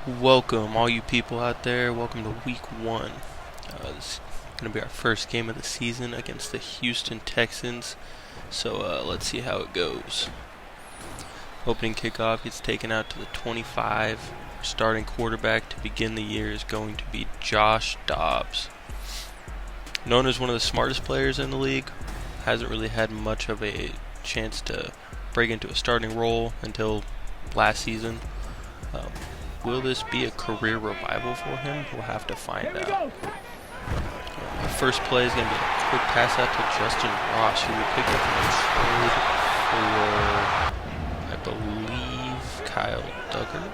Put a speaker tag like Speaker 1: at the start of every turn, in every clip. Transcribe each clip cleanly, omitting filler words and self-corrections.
Speaker 1: Welcome, all you people out there. Welcome to week 1. This is going to be our first game of the season against the Houston Texans. So let's see how it goes. Opening kickoff gets taken out to the 25. Starting quarterback to begin the year is going to be Josh Dobbs. Known as one of the smartest players in the league, hasn't really had much of a chance to break into a starting role until last season. Will this be a career revival for him? We'll have to find out. The first play is going to be a quick pass out to Justin Ross, who we picked up in a trade for, I believe, Kyle Duggar.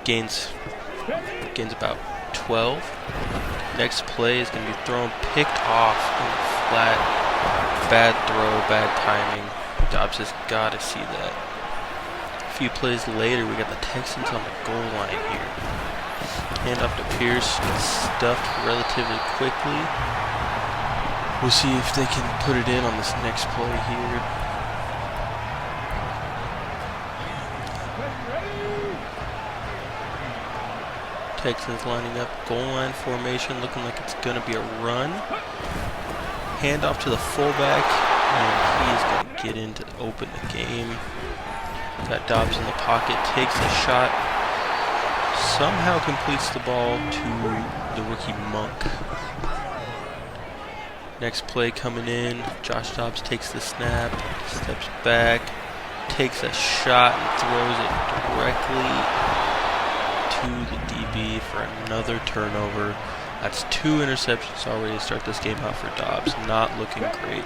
Speaker 1: Gains about 12. Next play is going to be thrown, picked off in the flat. Bad throw, bad timing. Dobbs has got to see that. A few plays later, we got the Texans on the goal line here. Hand off to Pierce, gets stuffed relatively quickly. We'll see if they can put it in on this next play here. Texans lining up, goal line formation, looking like it's going to be a run. Hand off to the fullback, and he's going to get in to open the game. Got Dobbs in the pocket, takes a shot, somehow completes the ball to the rookie Monk. Next play coming in, Josh Dobbs takes the snap, steps back, takes a shot and throws it directly to the DB for another turnover. That's 2 interceptions already to start this game out for Dobbs, not looking great.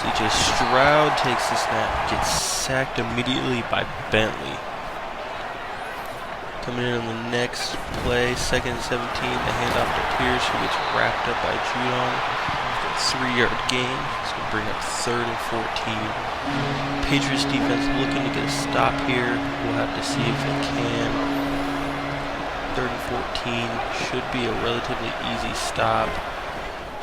Speaker 1: CJ Stroud takes the snap, gets sacked immediately by Bentley. Coming in on the next play, 2nd and 17, the handoff to Pierce, who gets wrapped up by Judon. 3-yard gain. It's going to bring up 3rd and 14. Patriots defense looking to get a stop here. We'll have to see if they can. 3rd and 14 should be a relatively easy stop.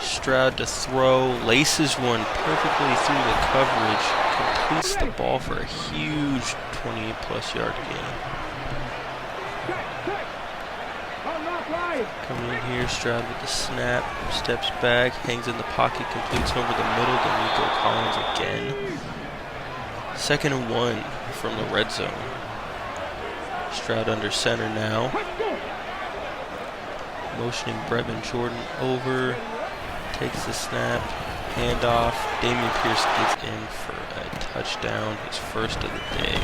Speaker 1: Stroud to throw, laces one perfectly through the coverage, completes the ball for a huge 28-plus yard gain. Coming in here, Stroud with the snap, steps back, hangs in the pocket, completes over the middle to Nico Collins again. 2nd and 1 from the red zone. Stroud under center now. Motioning Brevin Jordan over. Takes the snap, handoff. Dameon Pierce gets in for a touchdown, his first of the day.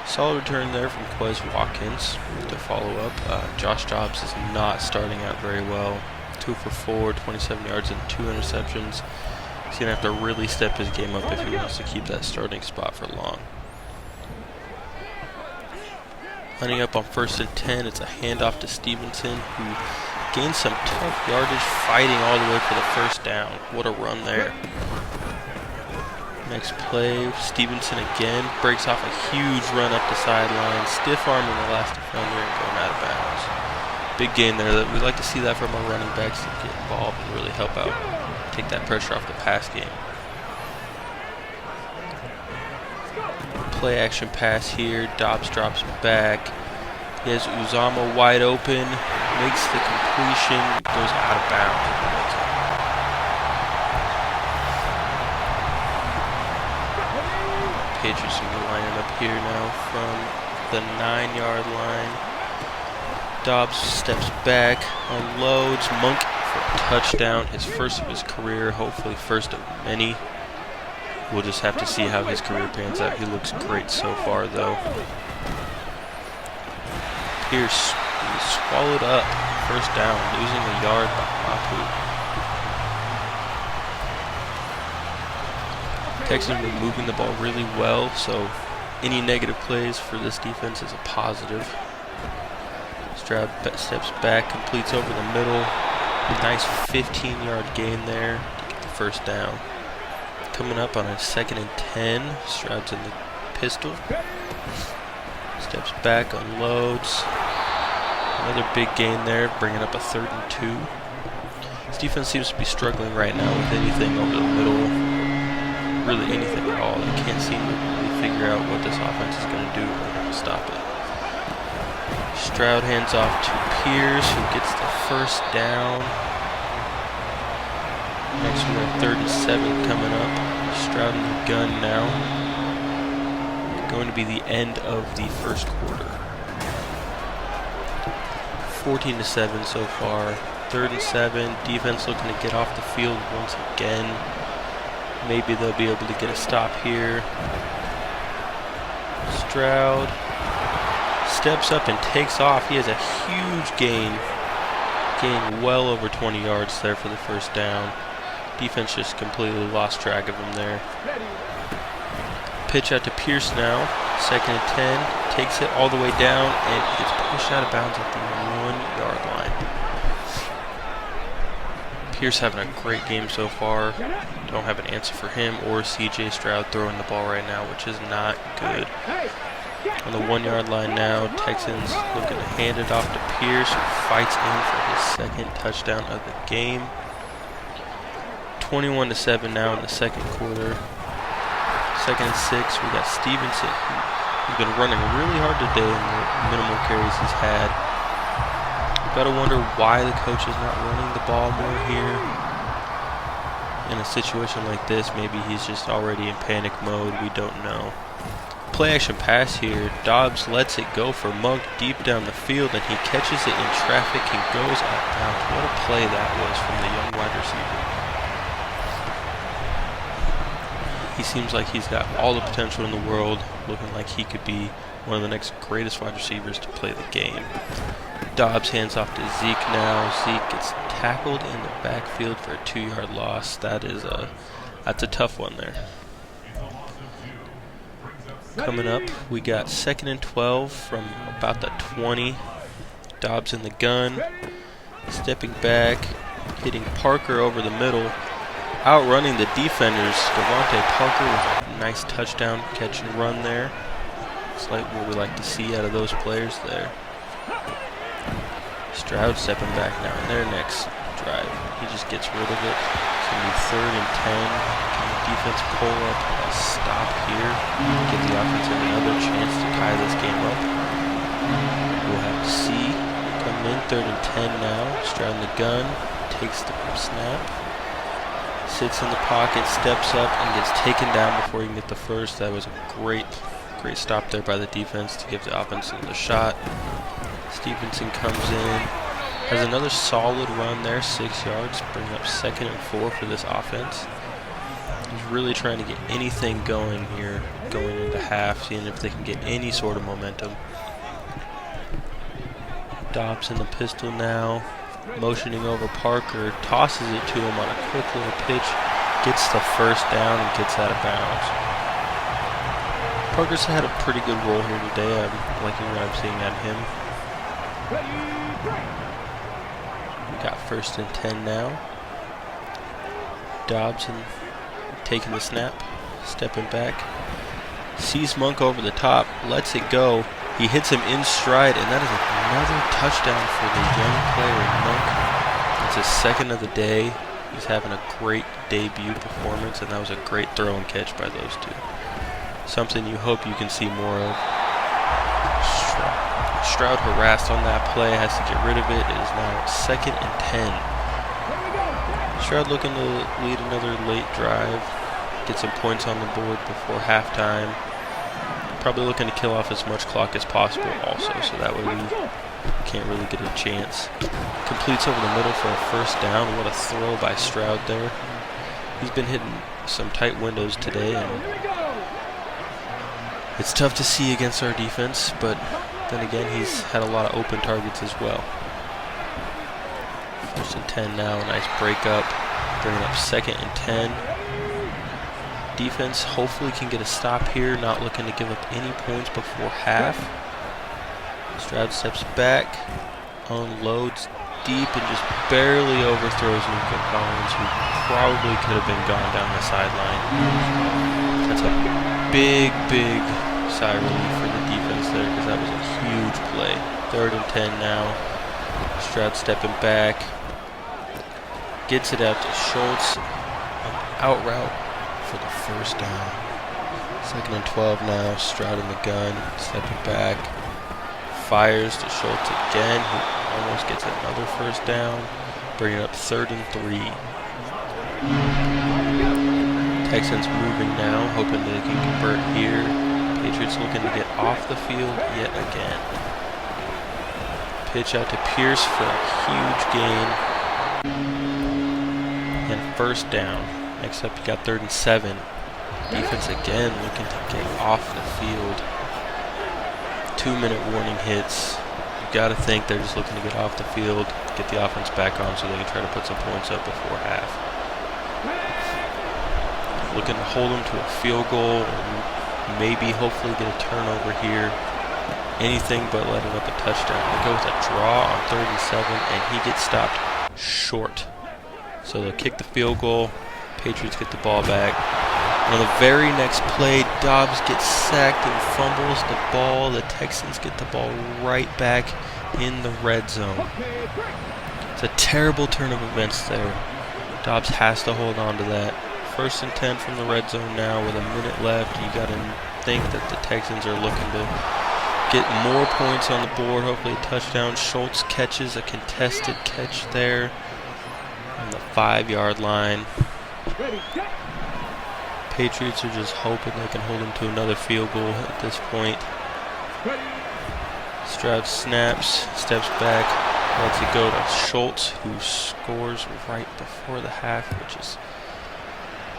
Speaker 1: Solid return there from Quez Watkins to follow up. Josh Dobbs is not starting out very well. 2 for 4, 27 yards and 2 interceptions. He's going to have to really step his game up if he wants to keep that starting spot for long. Lining up on 1st and 10, it's a handoff to Stevenson, who gains some tough yardage, fighting all the way for the first down. What a run there. Next play, Stevenson again breaks off a huge run up the sideline, stiff arming the last defender and going out of bounds. Big gain there. We'd like to see that from our running backs to get involved and really help out, take that pressure off the pass game. Play action pass here. Dobbs drops back. He has Uzama wide open, makes the completion, goes out of bounds. Patriots are lining up here now from the 9-yard line. Dobbs steps back, unloads, Monk for a touchdown, his first of his career, hopefully first of many. We'll just have to see how his career pans out. He looks great so far, though. Pierce is swallowed up. First down, losing a yard by Mapu. Texans are moving the ball really well, so any negative plays for this defense is a positive. Stroud steps back, completes over the middle. Nice 15-yard gain there to get the first down. Coming up on a 2nd and 10. Stroud's in the pistol. Steps back, unloads. Another big gain there, bringing up a 3rd and 2. This defense seems to be struggling right now with anything over the middle. Really anything at all. They can't seem to really figure out what this offense is going to do in order to stop it. Stroud hands off to Pierce, who gets the first down. Next we have 3rd and 7 coming up. Stroud in the gun now. Going to be the end of the first quarter. 14-7 so far. 3rd and 7. Defense looking to get off the field once again. Maybe they'll be able to get a stop here. Stroud steps up and takes off. He has a huge gain. Gained well over 20 yards there for the first down. Defense just completely lost track of him there. Pitch out to Pierce now. 2nd and 10. Takes it all the way down and gets pushed out of bounds at the 1-yard line. Pierce having a great game so far. Don't have an answer for him or CJ Stroud throwing the ball right now, which is not good. On the 1-yard line now, Texans looking to hand it off to Pierce, who fights in for his 2nd touchdown of the game. 21-7 now in the 2nd quarter. 2nd and 6, we got Stevenson, who's been running really hard today in the minimal carries he's had. Gotta wonder why the coach is not running the ball more here. In a situation like this, maybe he's just already in panic mode, we don't know. Play action pass here. Dobbs lets it go for Monk deep down the field, and he catches it in traffic and goes out of bounds. What a play that was from the young wide receiver. He seems like he's got all the potential in the world, looking like he could be one of the next greatest wide receivers to play the game. Dobbs hands off to Zeke now. Zeke gets tackled in the backfield for a 2-yard loss. That's a tough one there. Coming up, we got 2nd and 12 from about the 20. Dobbs in the gun, stepping back, hitting Parker over the middle, outrunning the defenders. Devontae Parker with a nice touchdown catch and run there. It's like what we like to see out of those players there. Stroud stepping back now in their next drive. He just gets rid of it. It's going to be 3rd and 10. Can the defense pull up a stop here? Give the offense another chance to tie this game up. We'll have to see. Coming in 3rd and 10 now. Stroud in the gun. Takes the snap. Sits in the pocket. Steps up and gets taken down before he can get the first. That was a great stop there by the defense to give the offense another shot. Stevenson comes in, has another solid run there, 6 yards, bringing up 2nd and 4 for this offense. He's really trying to get anything going here, going into half, seeing if they can get any sort of momentum. Dobbs in the pistol now, motioning over Parker, tosses it to him on a quick little pitch, gets the first down and gets out of bounds. Parker's had a pretty good role here today. I'm liking what I'm seeing out of him. We got 1st and 10 now. Dobbs taking the snap, stepping back. Sees Monk over the top, lets it go. He hits him in stride, and that is another touchdown for the young player, Monk. It's his 2nd of the day. He's having a great debut performance, and that was a great throw and catch by those two. Something you hope you can see more of. Stroud harassed on that play, has to get rid of it. It is now 2nd and 10. Stroud looking to lead another late drive, get some points on the board before halftime. Probably looking to kill off as much clock as possible also, so that way we can't really get a chance. Completes over the middle for a 1st down. What a throw by Stroud there. He's been hitting some tight windows today, and it's tough to see against our defense, but then again, he's had a lot of open targets as well. 1st and 10 now, nice break up, bringing up 2nd and 10. Defense hopefully can get a stop here, not looking to give up any points before half. Stroud steps back, unloads deep, and just barely overthrows Nico Collins, who probably could have been gone down the sideline. That's a big sigh of relief for the defense there, because that was a huge play. 3rd and 10 now. Stroud stepping back. Gets it out to Schultz. Out route for the 1st down. 2nd and 12 now. Stroud in the gun, stepping back. Fires to Schultz again, who almost gets another first down. Bringing up 3rd and 3. Texans moving now, hoping they can convert here. Patriots looking to get off the field yet again. Pitch out to Pierce for a huge gain. And first down. Next up, you got 3rd and 7. Defense again looking to get off the field. 2-minute warning hits. You got to think they're just looking to get off the field, get the offense back on so they can try to put some points up before half. Looking to hold them to a field goal, or maybe hopefully get a turnover here. Anything but letting up a touchdown. They go with a draw on 3rd and 7, and he gets stopped short. So they'll kick the field goal. Patriots get the ball back. On the very next play, Dobbs gets sacked and fumbles the ball. The Texans get the ball right back in the red zone. It's a terrible turn of events there. Dobbs has to hold on to that. 1st and 10 from the red zone now with a minute left. You got to think that the Texans are looking to get more points on the board, hopefully a touchdown. Schultz catches a contested catch there on the 5-yard line. Patriots are just hoping they can hold him to another field goal at this point. Stroud snaps, steps back, lets it go to Schultz, who scores right before the half, which is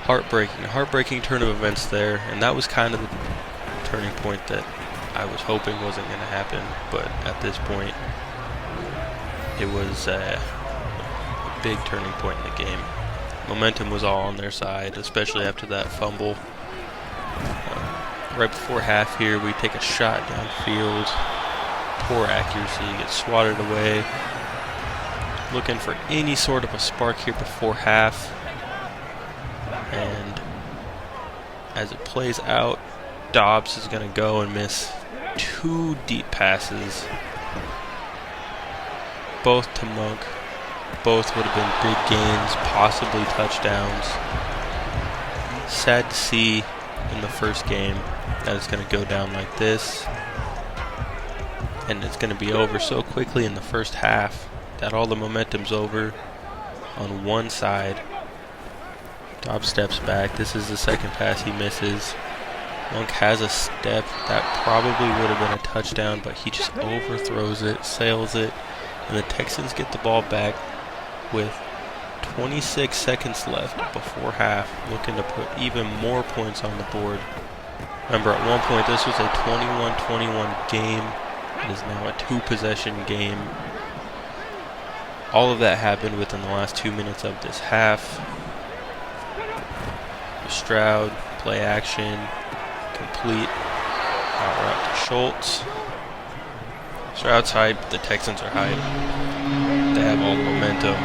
Speaker 1: heartbreaking. A heartbreaking turn of events there, and that was kind of the turning point that I was hoping wasn't going to happen, but at this point, it was a big turning point in the game. Momentum was all on their side, especially after that fumble. Right before half here, we take a shot downfield. Poor accuracy, gets swatted away. Looking for any sort of a spark here before half. And as it plays out, Dobbs is going to go and miss 2 deep passes. Both to Monk. Both would have been big gains, possibly touchdowns. Sad to see in the first game that it's going to go down like this. And it's going to be over so quickly in the first half that all the momentum's over on one side. Dobbs steps back. This is the second pass he misses. Monk has a step that probably would have been a touchdown, but he just overthrows it, sails it, and the Texans get the ball back with 26 seconds left before half, looking to put even more points on the board. Remember, at one point this was a 21-21 game. It is now a 2-possession game. All of that happened within the last 2 minutes of this half. Stroud, play action, complete, out route to Schultz. Stroud's hype, the Texans are hype. They have all the momentum.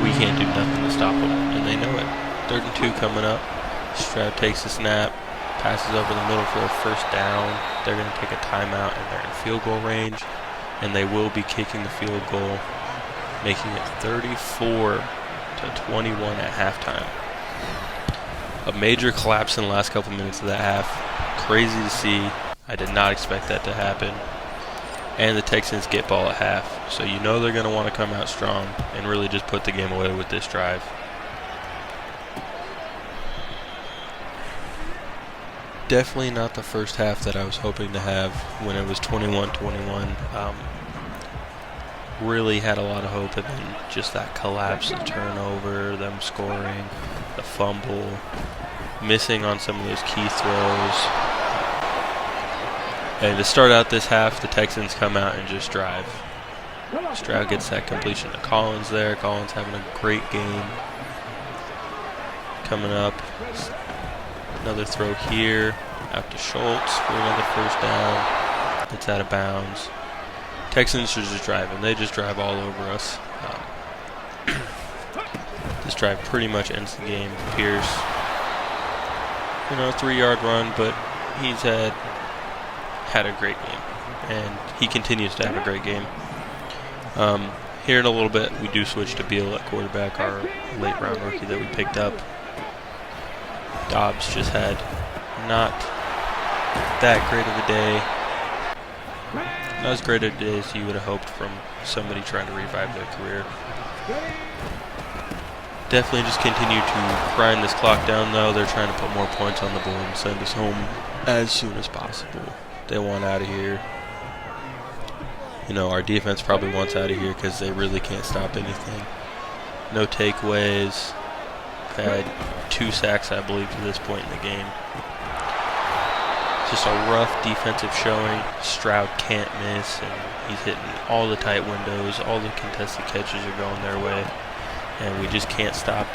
Speaker 1: We can't do nothing to stop them, and they know it. 3rd and 2 coming up. Stroud takes the snap, passes over the middle for a first down. They're going to take a timeout, and they're in field goal range, and they will be kicking the field goal, making it 34-21 at halftime. A major collapse in the last couple minutes of that half. Crazy to see. I did not expect that to happen. And the Texans get ball at half. So you know they're going to want to come out strong and really just put the game away with this drive. Definitely not the first half that I was hoping to have when it was 21-21. Really had a lot of hope, and then just that collapse, the turnover, them scoring, the fumble, missing on some of those key throws. And to start out this half, the Texans come out and just drive. Stroud gets that completion to Collins there. Collins having a great game. Coming up, another throw here, out to Schultz for another first down. It's out of bounds. Texans are just driving. They just drive all over us. This drive pretty much ends the game. Pierce, 3-yard run, but he's had a great game, and he continues to have a great game. Here in a little bit, we do switch to Beal at quarterback, our late round rookie that we picked up. Dobbs just had not that great of a day. Not as great a day as you would have hoped from somebody trying to revive their career. Definitely just continue to grind this clock down, though. They're trying to put more points on the board and send us home as soon as possible. They want out of here. You know, our defense probably wants out of here because they really can't stop anything. No takeaways. We've had 2 sacks, I believe, to this point in the game. Just a rough defensive showing. Stroud can't miss, and he's hitting all the tight windows. All the contested catches are going their way, and we just can't stop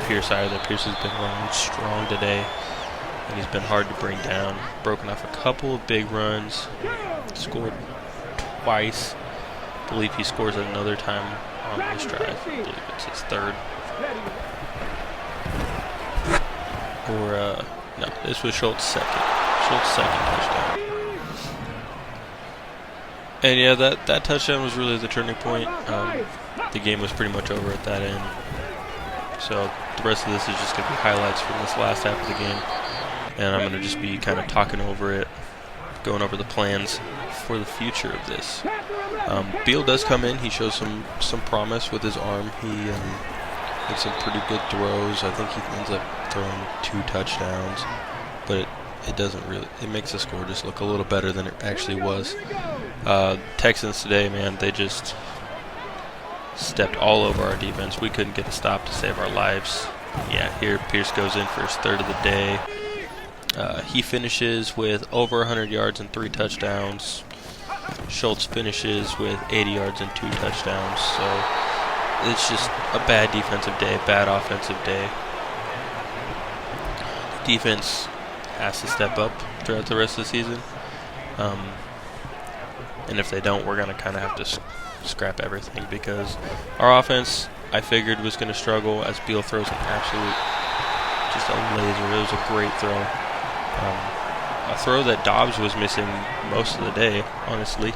Speaker 1: Pierce either. Pierce has been running strong today, and he's been hard to bring down. Broken off a couple of big runs. Scored twice. I believe he scores another time on this drive. I believe it's his 3rd. Or, no, this was Schultz's 2nd. Schultz's 2nd touchdown. And yeah, that touchdown was really the turning point. The game was pretty much over at that end. So the rest of this is just going to be highlights from this last half of the game. And I'm going to just be kind of talking over it, going over the plans for the future of this. Beal does come in. He shows some promise with his arm. He makes some pretty good throws. I think he ends up throwing 2 touchdowns. But it doesn't really, it makes the score just look a little better than it actually was. Texans today, man, they just stepped all over our defense. We couldn't get a stop to save our lives. Yeah, here Pierce goes in for his 3rd of the day. He finishes with over 100 yards and 3 touchdowns. Schultz finishes with 80 yards and 2 touchdowns. So it's just a bad defensive day, bad offensive day. Defense has to step up throughout the rest of the season. And if they don't, we're going to kind of have to scrap everything, because our offense, I figured, was going to struggle as Beal throws an absolute, just a laser. It was a great throw. A throw that Dobbs was missing most of the day, honestly.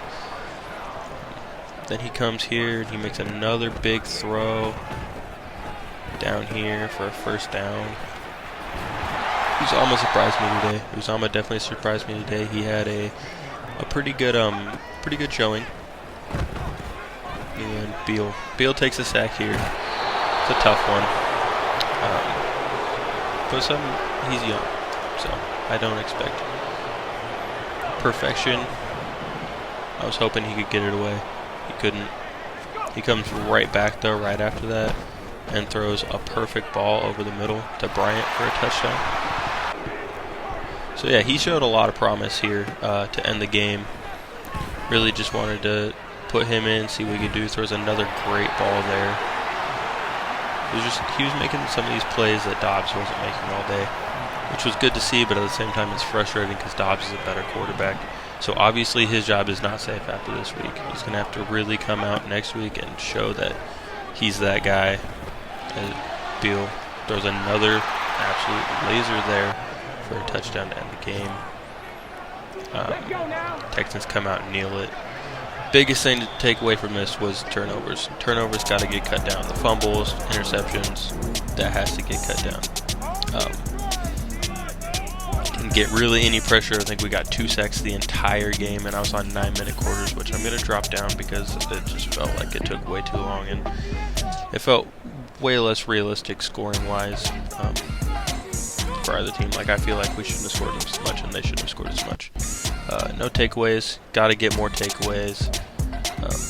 Speaker 1: Then he comes here and he makes another big throw down here for a 1st down. Uzomah surprised me today. Uzomah definitely surprised me today. He had a pretty good showing. And Beal takes a sack here. It's a tough one. But he's young, so I don't expect perfection. I was hoping he could get it away. He couldn't. He comes right back though, right after that, and throws a perfect ball over the middle to Bryant for a touchdown. So yeah, he showed a lot of promise here to end the game. Really just wanted to put him in, see what he could do. Throws another great ball there. He was making some of these plays that Dobbs wasn't making all day, which was good to see, but at the same time it's frustrating because Dobbs is a better quarterback. So obviously his job is not safe after this week. He's going to have to really come out next week and show that he's that guy. Beal throws another absolute laser there for a touchdown to end the game. Texans come out and kneel it. Biggest thing to take away from this was turnovers. Turnovers got to get cut down. The fumbles, interceptions, that has to get cut down. Didn't get really any pressure. I think we got 2 sacks the entire game, and I was on 9-minute quarters, which I'm going to drop down because it just felt like it took way too long, and it felt way less realistic scoring-wise for either team. Like, I feel like we shouldn't have scored as much, and they shouldn't have scored as much. No takeaways. Got to get more takeaways.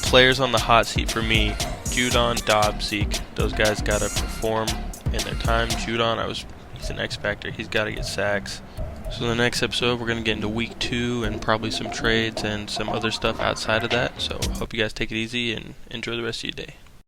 Speaker 1: Players on the hot seat for me: Judon, Dobbs, Zeke. Those guys got to perform in their time. Judon, he's an X factor. He's got to get sacks. So in the next episode, we're going to get into week 2 and probably some trades and some other stuff outside of that. So hope you guys take it easy and enjoy the rest of your day.